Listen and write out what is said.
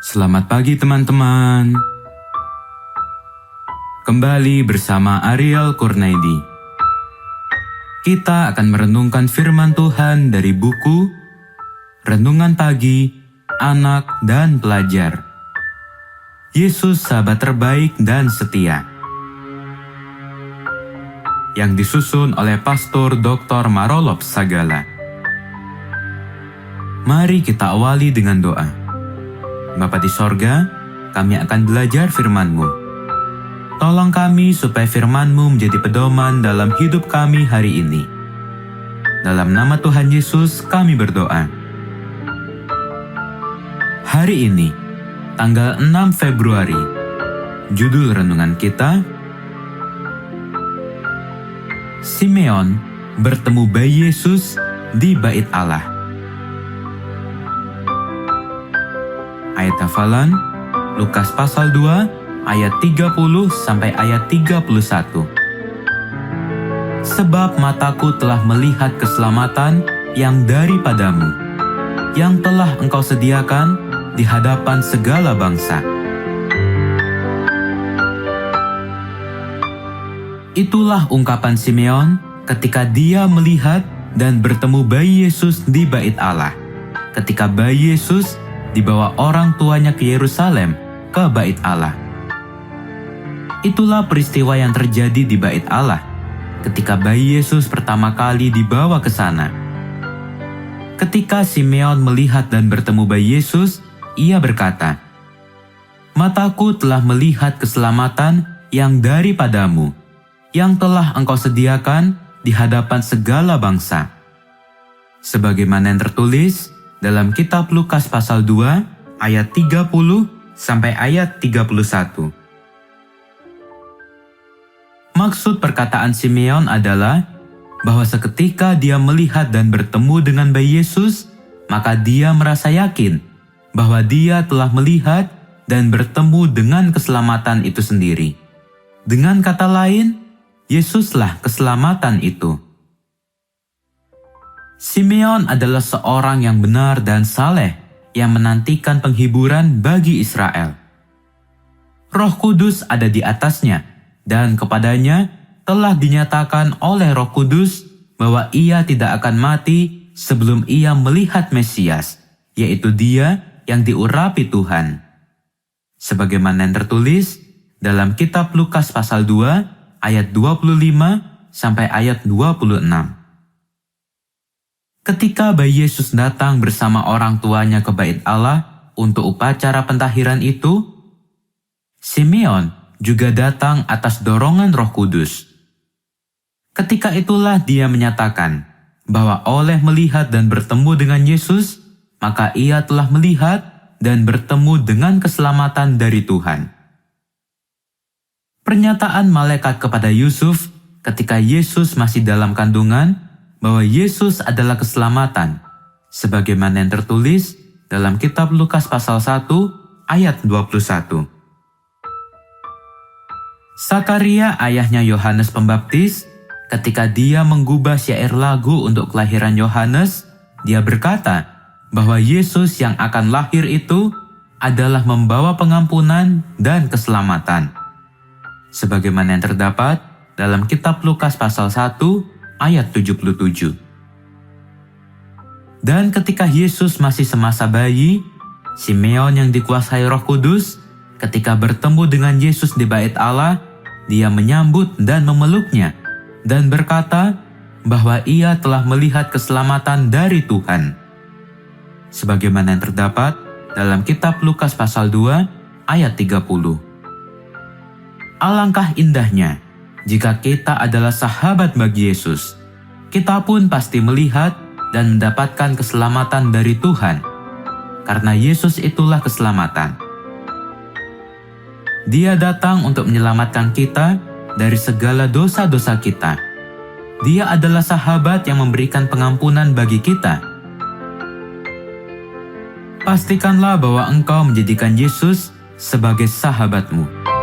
Selamat pagi teman-teman. Kembali bersama Ariel Kurnaidi. Kita akan merenungkan firman Tuhan dari buku Renungan Pagi, Anak dan Pelajar. Yesus sahabat terbaik dan setia. Yang disusun oleh Pastor Dr. Marolop Sagala. Mari kita awali dengan doa. Bapa di sorga, kami akan belajar firman-Mu. Tolong kami supaya firman-Mu menjadi pedoman dalam hidup kami hari ini. Dalam nama Tuhan Yesus kami berdoa. Hari ini, tanggal 6 Februari, judul renungan kita, Simeon bertemu bayi Yesus di Bait Allah. Ayat hafalan, Lukas pasal 2, ayat 30 sampai ayat 31. Sebab mataku telah melihat keselamatan yang daripadamu, yang telah engkau sediakan di hadapan segala bangsa. Itulah ungkapan Simeon ketika dia melihat dan bertemu bayi Yesus di Bait Allah. Ketika bayi Yesus dibawa orang tuanya ke Yerusalem, ke Bait Allah. Itulah peristiwa yang terjadi di Bait Allah, ketika bayi Yesus pertama kali dibawa ke sana. Ketika Simeon melihat dan bertemu bayi Yesus, ia berkata, "Mataku telah melihat keselamatan yang daripadamu, yang telah engkau sediakan di hadapan segala bangsa." Sebagaimana yang tertulis dalam kitab Lukas pasal 2 ayat 30 sampai ayat 31. Maksud perkataan Simeon adalah bahwa seketika dia melihat dan bertemu dengan bayi Yesus, maka dia merasa yakin bahwa dia telah melihat dan bertemu dengan keselamatan itu sendiri. Dengan kata lain, Yesuslah keselamatan itu. Simeon adalah seorang yang benar dan saleh yang menantikan penghiburan bagi Israel. Roh Kudus ada di atasnya, dan kepadanya telah dinyatakan oleh Roh Kudus bahwa ia tidak akan mati sebelum ia melihat Mesias, yaitu Dia yang diurapi Tuhan. Sebagaimana yang tertulis dalam kitab Lukas pasal 2 ayat 25 sampai ayat 26. Ketika bayi Yesus datang bersama orang tuanya ke Bait Allah untuk upacara pentahiran itu, Simeon juga datang atas dorongan Roh Kudus. Ketika itulah dia menyatakan bahwa oleh melihat dan bertemu dengan Yesus, maka ia telah melihat dan bertemu dengan keselamatan dari Tuhan. Pernyataan malaikat kepada Yusuf ketika Yesus masih dalam kandungan bahwa Yesus adalah keselamatan, sebagaimana yang tertulis dalam kitab Lukas pasal 1 ayat 21. Sakaria ayahnya Yohanes Pembaptis, ketika dia menggubah syair lagu untuk kelahiran Yohanes, dia berkata bahwa Yesus yang akan lahir itu adalah membawa pengampunan dan keselamatan. Sebagaimana yang terdapat dalam kitab Lukas pasal 1 ayat 77. Dan ketika Yesus masih semasa bayi, Simeon yang dikuasai Roh Kudus, ketika bertemu dengan Yesus di Bait Allah, dia menyambut dan memeluknya, dan berkata bahwa ia telah melihat keselamatan dari Tuhan. Sebagaimana yang terdapat dalam kitab Lukas pasal 2 ayat 30. Alangkah indahnya jika kita adalah sahabat bagi Yesus. Kita pun pasti melihat dan mendapatkan keselamatan dari Tuhan, karena Yesus itulah keselamatan. Dia datang untuk menyelamatkan kita dari segala dosa-dosa kita. Dia adalah sahabat yang memberikan pengampunan bagi kita. Pastikanlah bahwa engkau menjadikan Yesus sebagai sahabatmu.